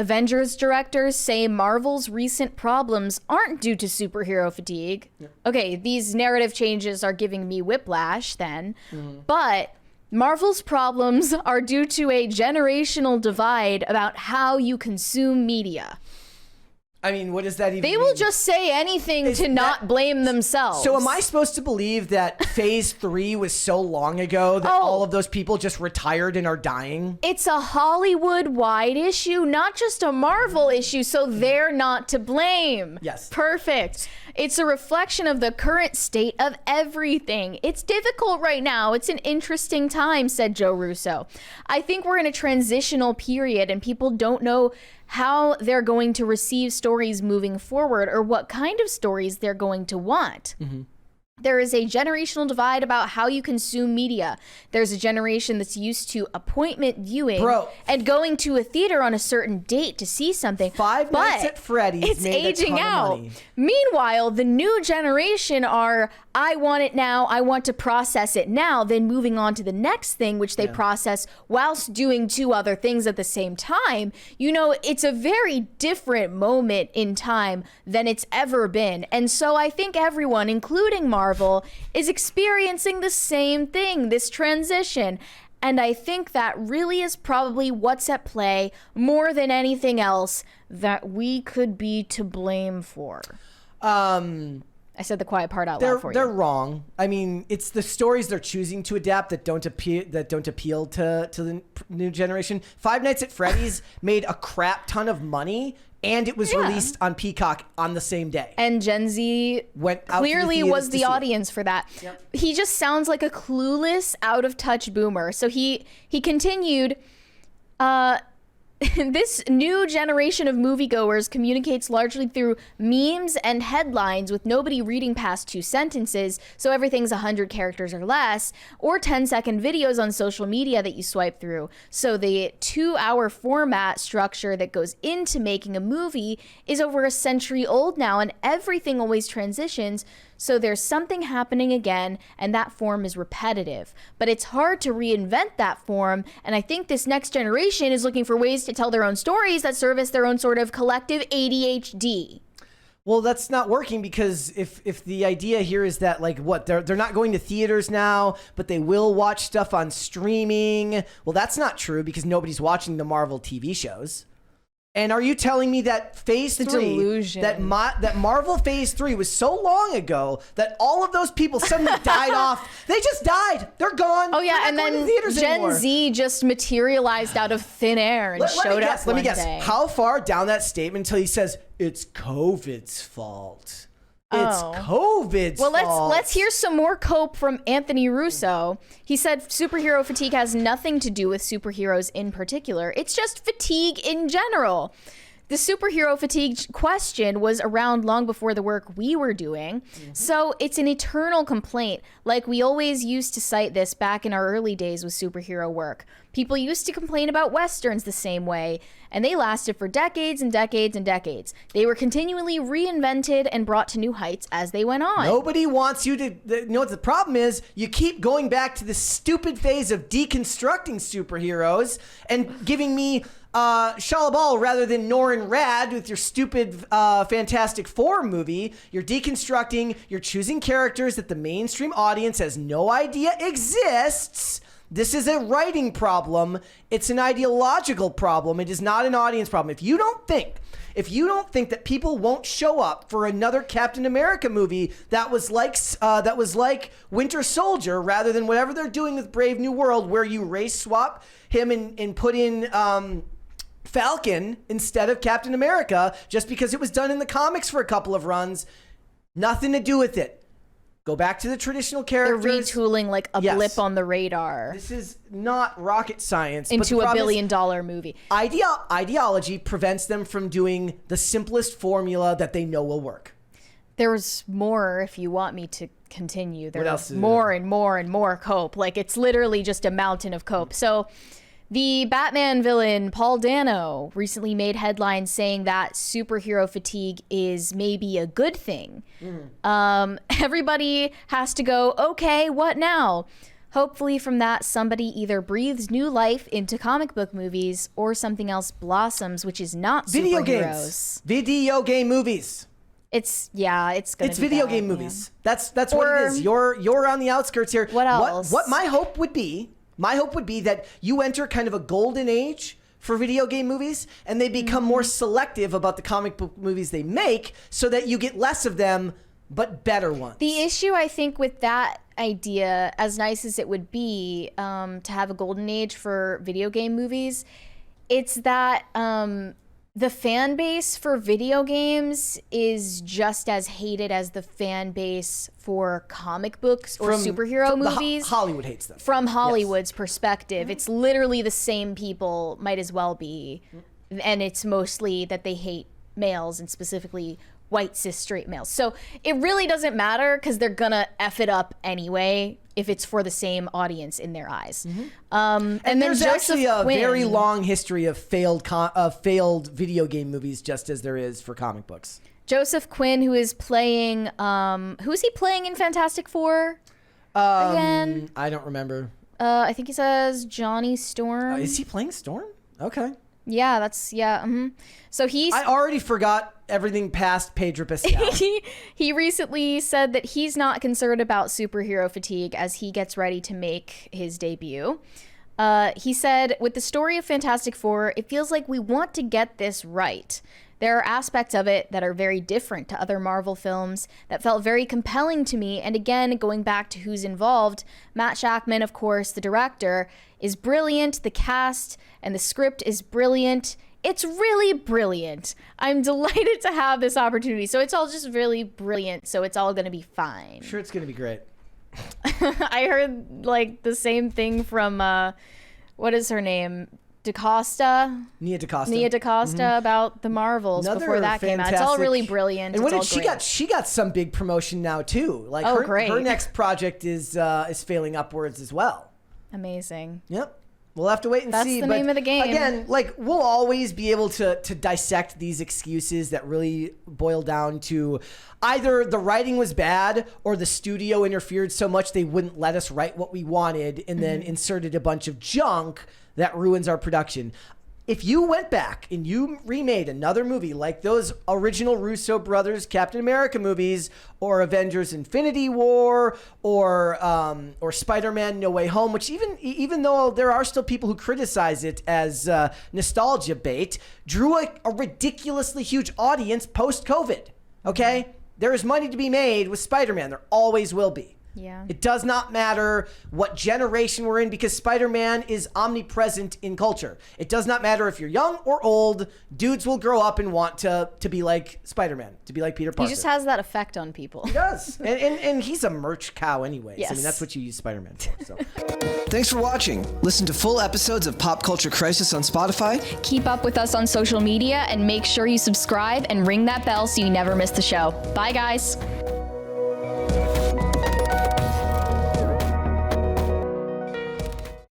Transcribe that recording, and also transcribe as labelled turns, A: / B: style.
A: Avengers directors say Marvel's recent problems aren't due to superhero fatigue. Yeah. Okay, these narrative changes are giving me whiplash then, but Marvel's problems are due to a generational divide about how you consume media.
B: I mean, what does that even mean?
A: They will just say anything to not blame themselves.
B: So am I supposed to believe that phase 3 was so long ago that all of those people just retired and are dying?
A: It's a Hollywood-wide issue, not just a Marvel issue, so they're not to blame.
B: Yes.
A: Perfect. It's a reflection of the current state of everything. It's difficult right now. It's an interesting time, said Joe Russo. I think we're in a transitional period and people don't know how they're going to receive stories moving forward or what kind of stories they're going to want. There is a generational divide about how you consume media. There's a generation that's used to appointment viewing and going to a theater on a certain date to see something.
B: Five Nights at Freddy's
A: it's
B: made
A: aging
B: a ton
A: out.
B: of money.
A: Meanwhile, the new generation are, I want it now, I want to process it now, then moving on to the next thing, which they process whilst doing 2 other things at the same time. You know, it's a very different moment in time than it's ever been. And so I think everyone, including Marvel, is experiencing the same thing, this transition. And I think that really is probably what's at play more than anything else that we could be to blame for. I said the quiet part out loud for you.
B: They're wrong. I mean, it's the stories they're choosing to adapt that don't appeal to the new generation. Five Nights at Freddy's made a crap ton of money, and it was released on Peacock on the same day.
A: And Gen Z
B: went out
A: clearly was the audience for that. Yep. He just sounds like a clueless, out of touch boomer. So he continued, this new generation of moviegoers communicates largely through memes and headlines with nobody reading past 2 sentences, so everything's 100 characters or less, or 10-second videos on social media that you swipe through. So the 2-hour format structure that goes into making a movie is over a century old now, and everything always transitions. So there's something happening again, and that form is repetitive. But it's hard to reinvent that form, and I think this next generation is looking for ways to tell their own stories that service their own sort of collective ADHD.
B: Well, that's not working, because if the idea here is that, like, what, they're not going to theaters now, but they will watch stuff on streaming. Well, that's not true, because nobody's watching the Marvel TV shows. And are you telling me that Phase 3, that Marvel Phase 3 was so long ago that all of those people suddenly died off? They just died. They're gone.
A: Oh yeah, and then Gen Z just materialized out of thin air and showed up one day. Let me guess.
B: How far down that statement until he says it's COVID's fault? It's COVID's fault.
A: Well, let's hear some more cope from Anthony Russo. He said superhero fatigue has nothing to do with superheroes in particular. It's just fatigue in general. The superhero fatigue question was around long before the work we were doing. So it's an eternal complaint. Like we always used to cite this back in our early days with superhero work. People used to complain about Westerns the same way, and they lasted for decades and decades and decades. They were continually reinvented and brought to new heights as they went on.
B: Nobody wants you to, you know what the problem is? You keep going back to this stupid phase of deconstructing superheroes and giving me Shalabal rather than Norin Rad with your stupid Fantastic Four movie. You're deconstructing, you're choosing characters that the mainstream audience has no idea exists. This is a writing problem. It's an ideological problem. It is not an audience problem. If you don't think that people won't show up for another Captain America movie that was like Winter Soldier, rather than whatever they're doing with Brave New World, where you race swap him and put in Falcon instead of Captain America, just because it was done in the comics for a couple of runs, nothing to do with it. Go back to the traditional characters.
A: They're retooling like a blip on the radar.
B: This is not rocket science.
A: Into a $1 billion movie.
B: Ideology prevents them from doing the simplest formula that they know will work.
A: There's more if you want me to continue. There's
B: more
A: and more and more cope. Like it's literally just a mountain of cope. So the Batman villain, Paul Dano, recently made headlines saying that superhero fatigue is maybe a good thing. Everybody has to go, okay, what now? Hopefully from that, somebody either breathes new life into comic book movies or something else blossoms, which is not
B: Video
A: superheroes.
B: games. Video game movies.
A: It's gonna
B: It's
A: be
B: video
A: bad,
B: game
A: yeah.
B: movies. That's what it is. You're on the outskirts here.
A: What else?
B: What my hope would be that you enter kind of a golden age for video game movies, and they become more selective about the comic book movies they make, so that you get less of them, but better ones.
A: The issue, I think, with that idea, as nice as it would be to have a golden age for video game movies, it's that the fan base for video games is just as hated as the fan base for comic books or superhero movies.
B: Hollywood hates them.
A: From Hollywood's perspective, it's literally the same people, might as well be, and it's mostly that they hate males, and specifically white cis straight males. So it really doesn't matter, because they're gonna F it up anyway if it's for the same audience in their eyes.
B: And
A: then
B: there's
A: Joseph
B: actually a
A: Quinn-
B: very long history of failed video game movies, just as there is for comic books.
A: Joseph Quinn, who is playing, who's he playing in Fantastic Four again?
B: I don't remember.
A: I think he says Johnny Storm.
B: Is he playing Storm? Okay.
A: Yeah, So he's
B: I already forgot everything past Pedro Pascal.
A: he recently said that he's not concerned about superhero fatigue as he gets ready to make his debut. He said, with the story of Fantastic Four, it feels like we want to get this right. There are aspects of it that are very different to other Marvel films that felt very compelling to me. And again, going back to who's involved, Matt Shakman, of course, the director, is brilliant. The cast and the script is brilliant. It's really brilliant. I'm delighted to have this opportunity. So it's all just really brilliant. So it's all going to be fine.
B: Sure, it's going to be great.
A: I heard like the same thing from, what is her name? Nia DaCosta about the Marvels.
B: Another
A: before that came out. It's all really brilliant.
B: And what
A: it's
B: did she
A: all great.
B: got? She got some big promotion now too. Like
A: great.
B: her next project is failing upwards as well.
A: Amazing.
B: Yep. We'll have to wait and
A: That's
B: see.
A: the
B: But
A: name of the game.
B: Again, like, we'll always be able to dissect these excuses that really boil down to either the writing was bad or the studio interfered so much they wouldn't let us write what we wanted, and then inserted a bunch of junk that ruins our production. If you went back and you remade another movie like those original Russo brothers Captain America movies, or Avengers Infinity War, or Spider-Man No Way Home, which even though there are still people who criticize it as nostalgia bait, drew a ridiculously huge audience post-COVID, okay? There is money to be made with Spider-Man. There always will be.
A: Yeah.
B: It does not matter what generation we're in, because Spider-Man is omnipresent in culture. It does not matter if you're young or old. Dudes will grow up and want to be like Spider-Man, to be like Peter Parker.
A: He just has that effect on people.
B: He does. and he's a merch cow anyways.
A: Yes.
B: I mean, that's what you use Spider-Man for. So.
C: Thanks for watching. Listen to full episodes of Pop Culture Crisis on Spotify.
A: Keep up with us on social media and make sure you subscribe and ring that bell so you never miss the show. Bye, guys.